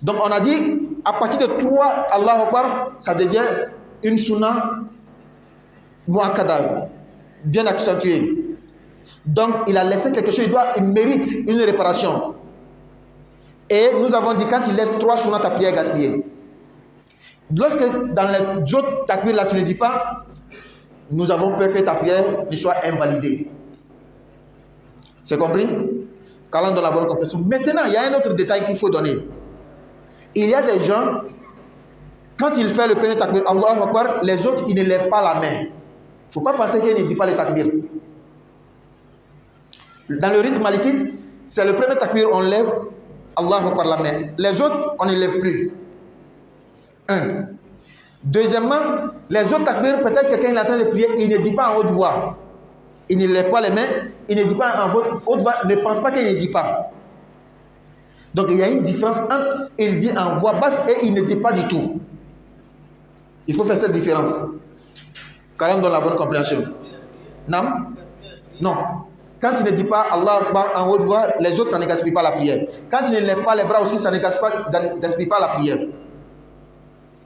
Donc on a dit à partir de 3 Allahu Akbar, ça devient une sunnah muakkada, bien accentuée. Donc il a laissé quelque chose, il mérite une réparation. Et nous avons dit quand il laisse 3 sunnahs, ta prière est gaspillée. Lorsque dans les autres takbir là tu ne dis pas, nous avons peur que ta prière ne soit invalidée. C'est compris? Qu'Allah donne la bonne compréhension. Maintenant, il y a un autre détail qu'il faut donner. Il y a des gens, quand il fait le premier takbir, Allahu Akbar, les autres, ils ne lèvent pas la main. Il ne faut pas penser qu'ils ne disent pas le takbir. Dans le rite maliki, c'est le premier takbir, on lève Allahu Akbar la main. Les autres, on ne lève plus. 1. Deuxièmement, les autres takbir, peut-être quelqu'un est en train de prier, il ne dit pas en haute voix. Il ne lève pas les mains, il ne dit pas en haute voix, ne pense pas qu'il ne dit pas. Donc il y a une différence entre il dit en voix basse et il ne dit pas du tout. Il faut faire cette différence. Quand même dans la bonne compréhension. Non? Non. Quand il ne dit pas Allah Akbar en haute voix, les autres, ça ne gaspille pas la prière. Quand il ne lève pas les bras aussi, ça ne gaspille pas la prière.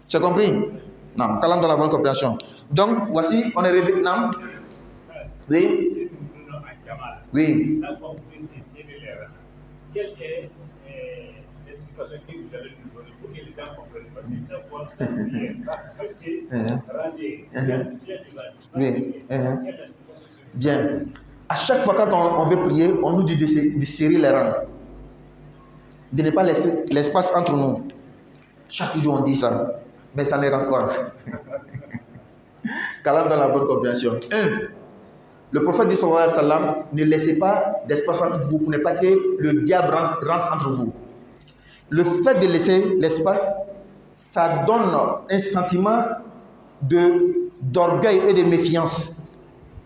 Tu as compris? Non. Quand même dans la bonne compréhension. Donc voici, on est réveillé. Non? Oui? Oui. Quelle est l'explication que vous allez nous donner pour que les gens comprennent? Parce que ça, pour cette prière, bien. À chaque fois quand on veut prier, on nous dit de serrer les rangs. De ne pas laisser l'espace entre nous. Chaque jour on dit ça. Mais ça ne rentre pas. Qu'Allah dans la bonne compréhension. 1. Le prophète dit sallallahu alayhi wa sallam, ne laissez pas d'espace entre vous pour ne pas que le diable rentre entre vous. Le fait de laisser l'espace, ça donne un sentiment d'orgueil et de méfiance.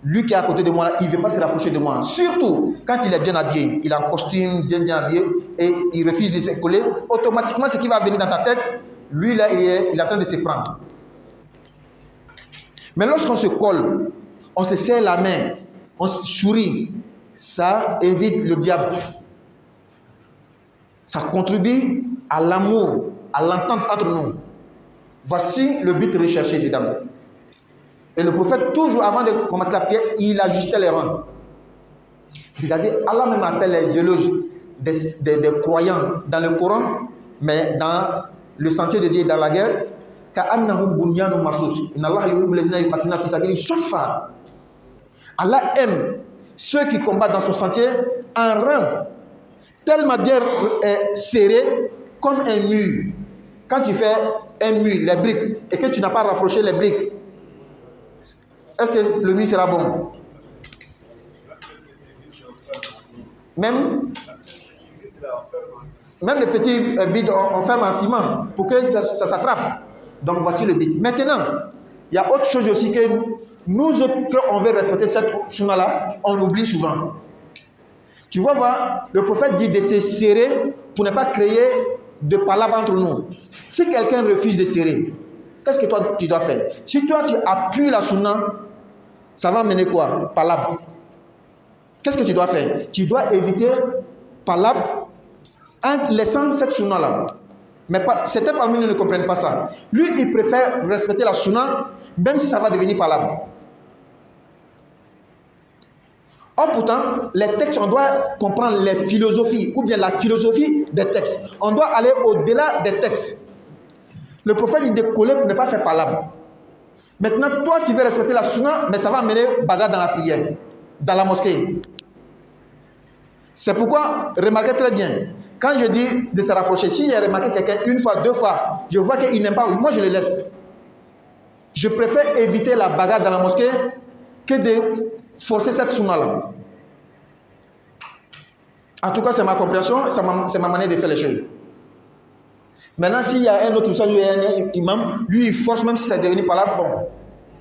Lui qui est à côté de moi, il ne veut pas se rapprocher de moi. Surtout quand il est bien habillé, il est en costume, bien habillé, et il refuse de se coller. Automatiquement, ce qui va venir dans ta tête, lui là, il est en train de se prendre. Mais lorsqu'on se colle, on se serre la main, on se sourit, ça évite le diable. Ça contribue à l'amour, à l'entente entre nous. Voici le but recherché dedans. Et le prophète, toujours avant de commencer la prière, il ajustait les rangs. Regardez, Allah même a fait les éloges des croyants dans le Coran, mais dans le sentier de Dieu, dans la guerre. Allah aime ceux qui combattent dans son sentier en rang tellement bien serré comme un mur. Quand tu fais un mur, les briques, et que tu n'as pas rapproché les briques, est-ce que le mur sera bon? Même les petits vides, on ferme en ciment pour que ça s'attrape. Donc voici le but. Maintenant, il y a autre chose aussi que nous autres, quand on veut respecter cette sunna-là, on oublie souvent. Tu vas voir, le prophète dit de se serrer pour ne pas créer de palabre entre nous. Si quelqu'un refuse de serrer, qu'est-ce que toi tu dois faire? Si toi tu appuies la sunna, ça va mener quoi? Palabre. Qu'est-ce que tu dois faire? Tu dois éviter palabre en laissant cette sunna-là. Mais certains parmi nous ne comprennent pas ça. Lui, il préfère respecter la sunna, même si ça va devenir palabre. Or, pourtant, les textes, on doit comprendre les philosophies, ou bien la philosophie des textes. On doit aller au-delà des textes. Le prophète dit de coller pour ne pas faire palabre. Maintenant, toi, tu veux respecter la sunna, mais ça va amener bagarre dans la prière, dans la mosquée. C'est pourquoi, remarquez très bien, quand je dis de se rapprocher, si j'ai remarqué quelqu'un une fois, deux fois, je vois qu'il n'aime pas, moi je le laisse. Je préfère éviter la bagarre dans la mosquée que de forcer cette sunna-là. En tout cas, c'est ma compréhension, c'est ma manière de faire les choses. Maintenant, s'il y a un autre imam, lui il force, même si c'est devenu par là, bon,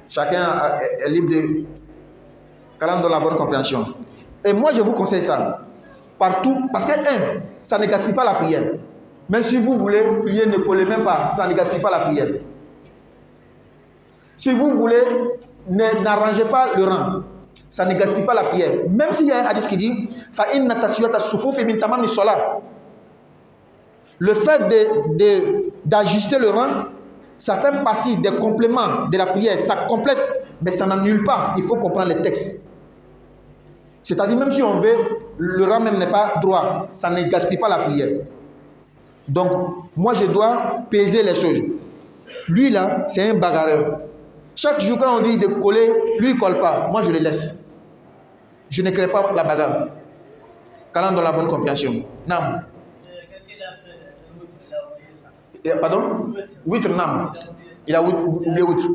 chacun est libre de caler dans la bonne compréhension. Et moi, je vous conseille ça. Partout, parce que ça ne gaspille pas la prière. Même si vous voulez prier, ne collez même pas, ça ne gaspille pas la prière. Si vous voulez, n'arrangez pas le rang, ça ne gaspille pas la prière. Même s'il y a un hadith qui dit le fait d'ajuster le rang, ça fait partie des compléments de la prière, ça complète, mais ça n'annule pas. Il faut comprendre les textes. C'est-à-dire, même si on veut, le rang même n'est pas droit, ça ne gaspille pas la prière. Donc, moi je dois peser les choses. Lui là, c'est un bagarreur. Chaque jour quand on dit de coller, lui il ne colle pas, moi je le laisse. Je ne crée pas la bagarre. Calant dans la bonne compréhension. Nam. Pardon? Outre Nam. Il a oublié outre.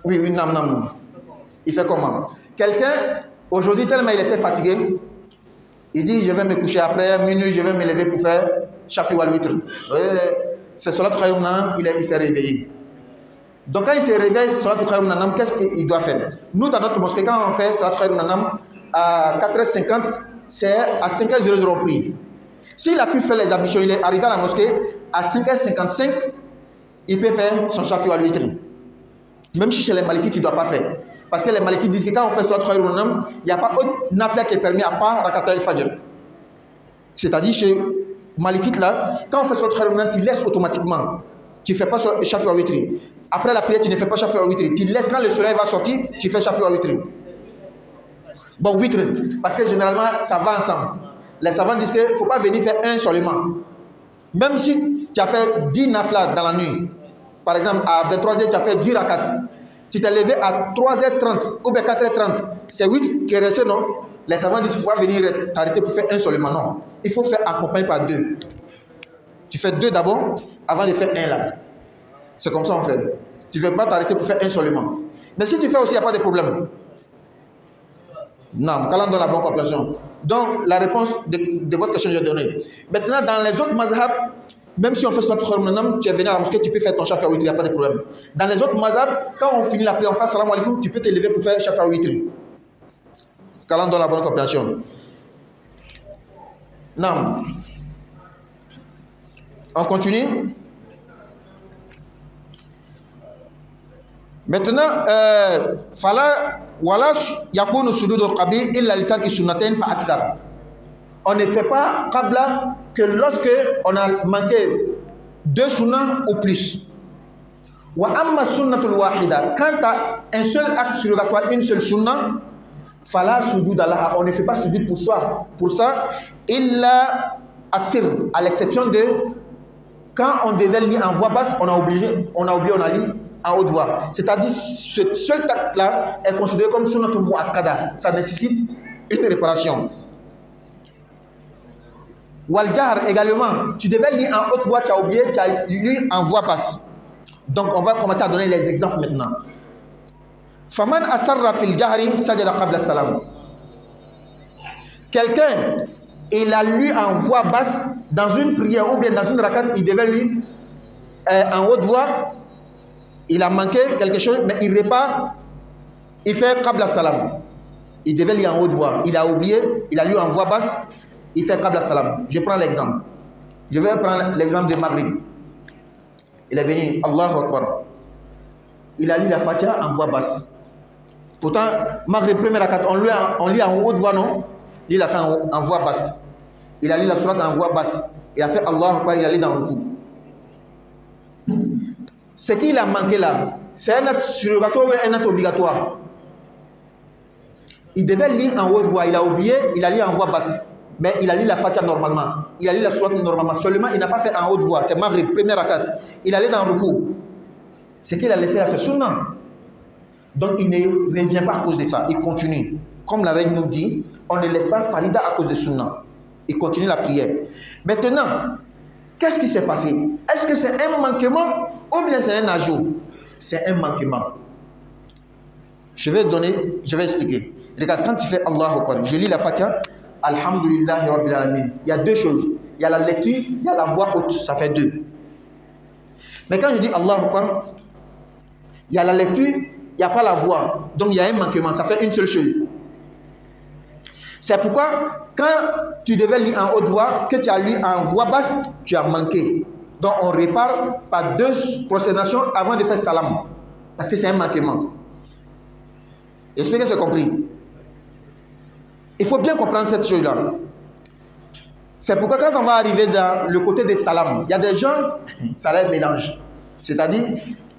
Oui, Nam. Il fait comment? Quelqu'un, aujourd'hui, tellement il était fatigué, il dit, je vais me coucher après, minuit, je vais me lever pour faire Shafi wal Witr. C'est Salat Khayrun Nam, il s'est réveillé. Donc quand il se réveille, Salat Khayrun Nam, qu'est-ce qu'il doit faire? Nous, dans notre mosquée, quand on fait Salat Khayrun Nam, à 4h50, c'est à 5h00 on prie. S'il a pu faire les ablutions, il est arrivé à la mosquée, à 5h55, il peut faire son Shafi wal Witr. Même si chez les Malikites, tu ne dois pas faire. Parce que les Malikites disent que quand on fait Salat Khayrun Nam, il n'y a pas autre nafila qui est permis à part Rakata al-Fajr. C'est-à-dire chez Malikite là, quand on fait Salat Khayrun Nam, tu laisses automatiquement. Tu ne fais pas Shafi wal Witr. Après la prière, tu ne fais pas Shafi wal Witr. Tu laisses quand le soleil va sortir, tu fais Shafi wal Witr. Bon, Witr, parce que généralement, ça va ensemble. Les savants disent qu'il ne faut pas venir faire un seulement. Même si tu as fait 10 nafila dans la nuit, par exemple, à 23h, tu as fait 10 rakat. Tu t'es levé à 3h30 ou bien 4h30, c'est 8 qui est resté, non? Les savants disent qu'il ne faut pas venir t'arrêter pour faire un seulement, non. Il faut faire accompagner par 2. Tu fais 2 d'abord, avant de faire 1 là. C'est comme ça on fait. Tu ne veux pas t'arrêter pour faire un seulement. Mais si tu fais aussi, il n'y a pas de problème. Non, calant dans la bonne compréhension. Donc, la réponse de votre question que j'ai donnée. Maintenant, dans les autres mazhab, même si on fait Salat Khayrun Nam, tu es venu à la mosquée, tu peux faire ton Shafi wal Witr, il n'y a pas de problème. Dans les autres mazhab, quand on finit la prière, on fait Salam alaikum, tu peux te lever pour faire Shafi wal Witr. Calant dans la bonne compréhension. Non. On continue. Maintenant, fala wala yakunu sujudul qabli illa li tarki sunnatain fa akthar. On ne fait pas qabla que lorsque on a manqué 2 sunnahs ou plus. Wa amma sunnatul wahida, quant à un seul acte surrogatoire, une seule sunna, fala sujud Allah, on ne fait pas sujud pour soi. Pour ça, illa asir, à l'exception de quand on devait lire en voix basse, on a oublié, on a lu en haute voix. C'est-à-dire, ce seul acte-là est considéré comme sunnatul muakkada. Ça nécessite une réparation. Wal jahr également, tu devais lire en haute voix, tu as oublié, tu as lu en voix basse. Donc on va commencer à donner les exemples maintenant. Faman asarra fil jahri sajada qabla salam. Quelqu'un, il a lu en voix basse dans une prière ou bien dans une rakat, il devait lire en haute voix, il a manqué quelque chose, mais il répare, il fait qabla salam. Il devait lire en haute voix, il a oublié, il a lu en voix basse, il fait qabla salam. Je prends l'exemple. Je vais prendre l'exemple de Maghrib. Il est venu, Allahu Akbar. Il a lu la Fatiha en voix basse. Pourtant, Maghrib, première rakat, on lit en haute voix, non? Lui, il a fait en voix basse. Il a lu la sourate en voix basse. Il a fait Allahu Akbar, il a lu dans le coup. Ce qu'il a manqué là, c'est un acte surrogatoire ou un acte obligatoire. Il devait lire en haute voix, il a oublié, il a lu en voix basse. Mais il a lu la Fatiha normalement. Il a lu la sourate normalement. Seulement, il n'a pas fait en haute voix. C'est Maghrib, première rakat. Il allait dans le ruku. C'est qu'il a laissé à ce sunnah. Donc, il ne revient pas à cause de ça. Il continue. Comme la règle nous dit, on ne laisse pas farida à cause de sunnah. Il continue la prière. Maintenant, qu'est-ce qui s'est passé? Est-ce que c'est un manquement ou bien c'est un ajout? C'est un manquement. Je vais expliquer. Regarde, quand tu fais Allahu Akbar, je lis la Fatiha, Alhamdulillahi Rabbil Alamin. Il y a deux choses. Il y a la lecture, il y a la voix haute. Ça fait deux. Mais quand je dis Allahu Akbar, il y a la lecture, il n'y a pas la voix. Donc il y a un manquement. Ça fait une seule chose. C'est pourquoi, quand tu devais lire en haute voix, que tu as lu en voix basse, tu as manqué. Donc on répare par deux procédations avant de faire salam. Parce que c'est un manquement. J'espère que c'est compris. Il faut bien comprendre cette chose-là. C'est pourquoi quand on va arriver dans le côté des salams, il y a des gens, ça les mélange. C'est-à-dire,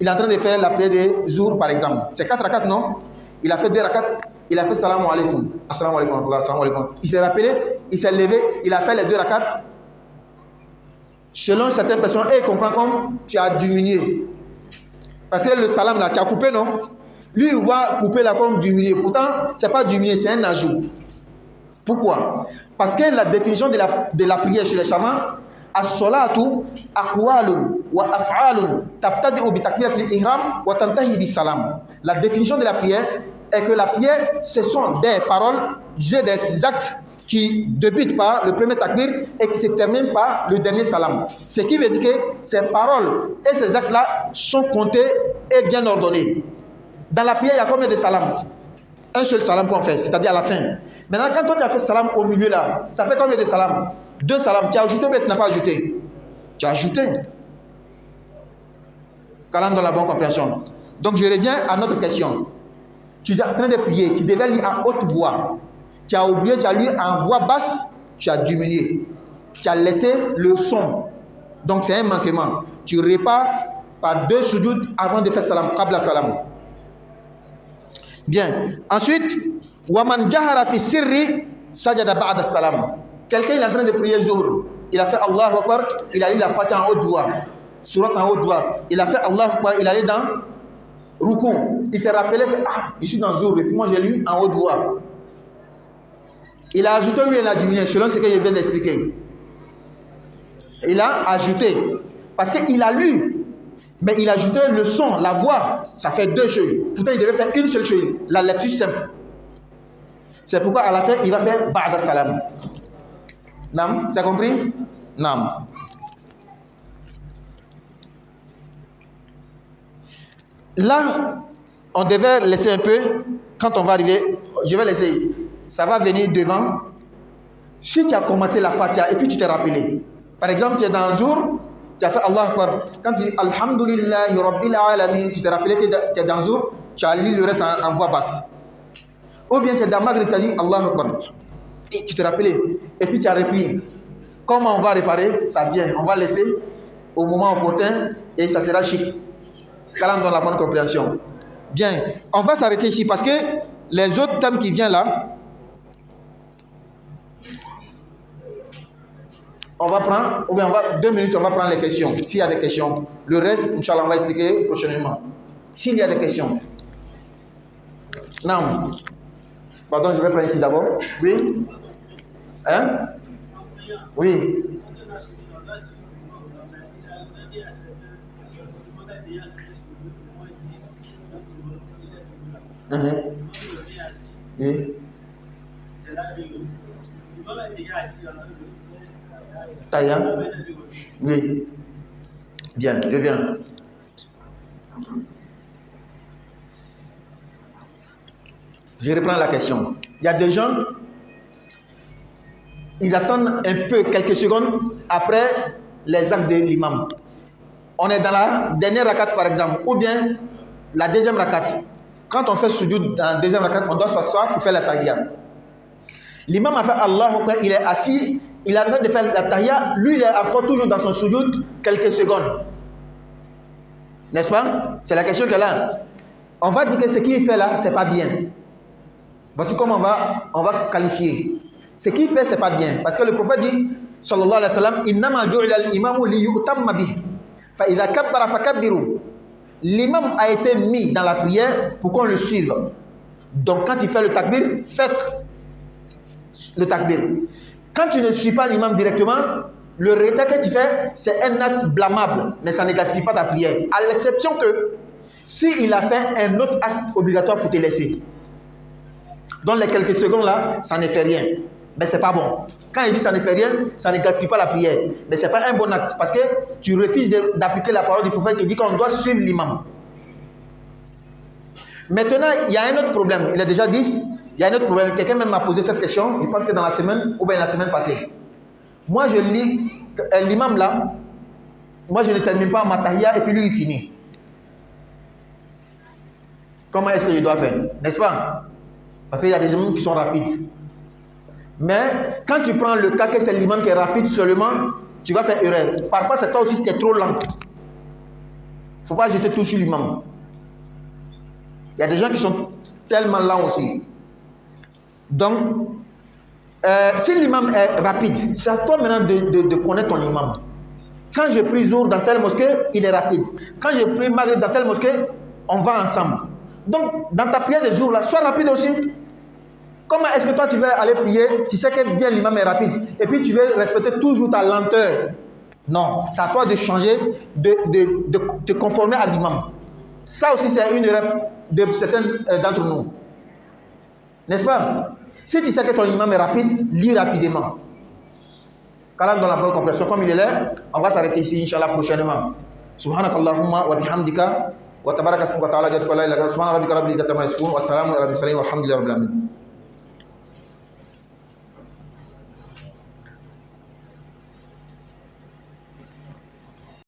il est en train de faire la prière des jours, par exemple. C'est 4 rakats, non? Il a fait 2 rakats, il a fait salam alaikum. Assalamu alaikum, assalamu alaikum. Il s'est rappelé, il s'est levé, il a fait les 2 rakats. Selon certaines personnes, et il comprend comme tu as diminué. Parce que le salam là, tu as coupé, non? Lui, il va couper là comme diminué. Pourtant, ce n'est pas diminué, c'est un ajout. Pourquoi? Parce que la définition de la prière chez les savants, as-salatu aqwalun wa af'alun tabtadi'u bi takbiratil ihram wa tantahi bis salam. La définition de la prière est que la prière, ce sont des paroles, des actes qui débutent par le premier takbir et qui se terminent par le dernier salam. Ce qui veut dire que ces paroles et ces actes-là sont comptés et bien ordonnés. Dans la prière, il y a combien de salams? Un seul salam qu'on fait, c'est-à-dire à la fin. Maintenant, quand toi tu as fait salam au milieu là, ça fait combien de salam? 2 salams. Tu as ajouté ou tu n'as pas ajouté? Tu as ajouté. Calam dans la bonne compréhension. Donc je reviens à notre question. Tu es en train de prier, tu devais lire en haute voix. Tu as oublié, tu as lu en voix basse, tu as diminué. Tu as laissé le son. Donc c'est un manquement. Tu répares par 2 sujoud avant de faire salam, qabla salam. Bien. Ensuite, waman jahara fi sirri sajada ba'da salam. Quelqu'un il est en train de prier jour. Il a fait Allahu Akbar, il a lu la Fatiha en haute voix. Surat en haute voix. Il a fait Allahu Akbar, il est allé dans Rukun. Il s'est rappelé que je suis dans jour et puis moi j'ai lu en haute voix. Il a ajouté ou il a diminué selon ce que je viens d'expliquer. Il a ajouté parce qu'il a lu. Mais il a ajouté le son, la voix, ça fait 2 choses. Pourtant, il devait faire une seule chose, la lecture simple. C'est pourquoi à la fin, il va faire Ba'da Salam. Nam, c'est compris? Nam. Là, on devait laisser un peu, quand on va arriver, je vais laisser, ça va venir devant. Si tu as commencé la Fatiha et puis tu t'es rappelé, par exemple, tu es dans un jour, tu as fait Allah Akbar. Quand tu dis Alhamdulillahi Rabbil Alamin, tu t'es rappelé que tu es dans un jour, tu as lu le reste en voix basse. Ou bien tu es dans Maghrib, tu as dit Allah Akbar. Et tu t'es rappelé. Et puis tu as repris. Comment on va réparer? Ça vient. On va laisser au moment opportun et ça sera chic. Qu'Allah donne la bonne compréhension. Bien, on va s'arrêter ici parce que les autres thèmes qui viennent là, on va prendre, ou bien 2 minutes, on va prendre les questions. S'il y a des questions, le reste, Inch'Allah, on va expliquer prochainement. S'il y a des questions. Non. Pardon, je vais prendre ici d'abord. Oui. Hein? Oui. Oui. Taya. Oui. Bien, je viens. Je reprends la question. Il y a des gens, ils attendent un peu, quelques secondes après les actes de l'imam. On est dans la dernière rakat par exemple, ou bien la deuxième rakat. Quand on fait sujoud dans la deuxième rakat, on doit s'asseoir pour faire la tahiyya. L'imam a fait Allahu Akbar, il est assis, il est en train de faire la tahiyya, lui il est encore toujours dans son sujoud quelques secondes. N'est-ce pas? C'est la question qu'elle a. On va dire que ce qu'il fait là, c'est pas bien. Voici comment on va qualifier. Ce qu'il fait, c'est pas bien. Parce que le prophète dit, sallallahu alayhi wa sallam, innama ju'ila al-imamu li yu'tamma bih. Fa idha kabbara fakabbiru. L'imam a été mis dans la prière pour qu'on le suive. Donc quand il fait le takbir, faites le takbir. Quand tu ne suis pas l'imam directement, le retard que tu fais, c'est un acte blâmable, mais ça ne gaspille pas ta prière. À l'exception que, s'il a fait un autre acte obligatoire pour te laisser, dans les quelques secondes là, ça ne fait rien. Mais c'est pas bon. Quand il dit ça ne fait rien, ça ne gaspille pas la prière. Mais c'est pas un bon acte, parce que tu refuses d'appliquer la parole du prophète qui dit qu'on doit suivre l'imam. Maintenant, il y a un autre problème. Il a déjà dit, il y a un autre problème. Quelqu'un même m'a posé cette question, je pense que dans la semaine, ou bien la semaine passée. Moi, je lis l'imam là, moi je ne termine pas ma tahiyya et puis lui il finit. Comment est-ce que je dois faire? N'est-ce pas? Parce qu'il y a des imams qui sont rapides. Mais quand tu prends le cas que c'est l'imam qui est rapide seulement, tu vas faire erreur. Parfois c'est toi aussi qui es trop lent. Il ne faut pas jeter tout sur l'imam. Il y a des gens qui sont tellement lents aussi. Donc, si l'imam est rapide, c'est à toi maintenant de connaître ton imam. Quand je prie Zour dans telle mosquée, il est rapide. Quand je prie Maghrib dans telle mosquée, on va ensemble. Donc, dans ta prière de jour là, sois rapide aussi. Comment est-ce que toi tu vas aller prier, tu sais que bien l'imam est rapide, et puis tu veux respecter toujours ta lenteur? Non, c'est à toi de changer, de te conformer à l'imam. Ça aussi c'est une erreur de certains d'entre nous. N'est-ce pas? Si tu sais que ton imam est rapide, lis rapidement. Qu'Allah donne la bonne compréhension. Comme il est là, on va s'arrêter ici, Inch'Allah, prochainement. Subhanakallahumma wa bihamdika wa tabaraka wa ta'ala jadka la ilaha illa anta subhana rabbika rabbil izzati amma yasifun wa salamun ala al mursalin walhamdulillahi rabbil alamin.